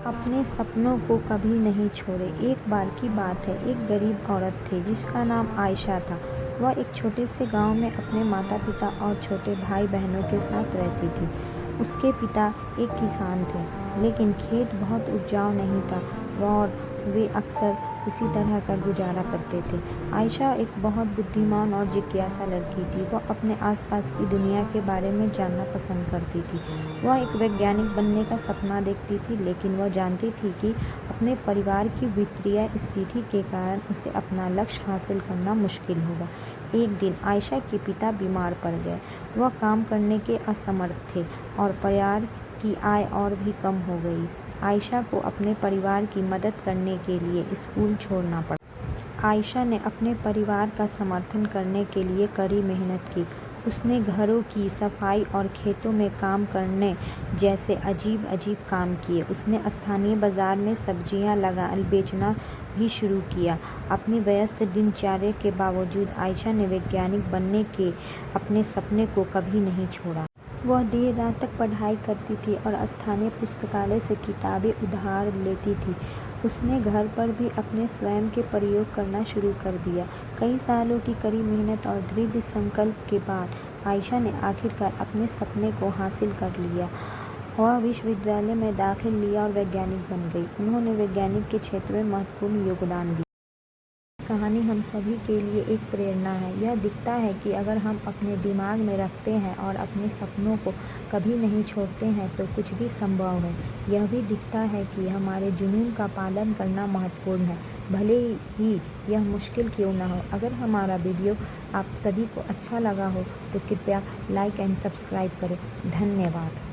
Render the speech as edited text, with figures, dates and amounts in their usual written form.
अपने सपनों को कभी नहीं छोड़े। एक बार की बात है, एक गरीब औरत थी जिसका नाम आयशा था। वह एक छोटे से गांव में अपने माता पिता और छोटे भाई बहनों के साथ रहती थी। उसके पिता एक किसान थे, लेकिन खेत बहुत उपजाऊ नहीं था और वे अक्सर इसी तरह का गुजारा करते थे। आयशा एक बहुत बुद्धिमान और जिज्ञासा लड़की थी। वह अपने आसपास की दुनिया के बारे में जानना पसंद करती थी। वह एक वैज्ञानिक बनने का सपना देखती थी, लेकिन वह जानती थी कि अपने परिवार की वित्तीय स्थिति के कारण उसे अपना लक्ष्य हासिल करना मुश्किल होगा। एक दिन आयशा के पिता बीमार पड़ गए। वह काम करने के असमर्थ थे और परिवार की आय और भी कम हो गई। आयशा को अपने परिवार की मदद करने के लिए स्कूल छोड़ना पड़ा। आयशा ने अपने परिवार का समर्थन करने के लिए कड़ी मेहनत की। उसने घरों की सफाई और खेतों में काम करने जैसे अजीब अजीब काम किए। उसने स्थानीय बाजार में सब्जियां बेचना भी शुरू किया। अपनी व्यस्त दिनचर्या के बावजूद आयशा ने वैज्ञानिक बनने के अपने सपने को कभी नहीं छोड़ा। वह देर रात तक पढ़ाई करती थी और स्थानीय पुस्तकालय से किताबें उधार लेती थी। उसने घर पर भी अपने स्वयं के प्रयोग करना शुरू कर दिया। कई सालों की कड़ी मेहनत और दृढ़ संकल्प के बाद आयशा ने आखिरकार अपने सपने को हासिल कर लिया। वह विश्वविद्यालय में दाखिल लिया और वैज्ञानिक बन गई। उन्होंने वैज्ञानिक के क्षेत्र में महत्वपूर्ण योगदान दिया। कहानी हम सभी के लिए एक प्रेरणा है। यह दिखता है कि अगर हम अपने दिमाग में रखते हैं और अपने सपनों को कभी नहीं छोड़ते हैं तो कुछ भी संभव है। यह भी दिखता है कि हमारे जुनून का पालन करना महत्वपूर्ण है, भले ही यह मुश्किल क्यों न हो। अगर हमारा वीडियो आप सभी को अच्छा लगा हो तो कृपया लाइक एंड सब्सक्राइब करें। धन्यवाद।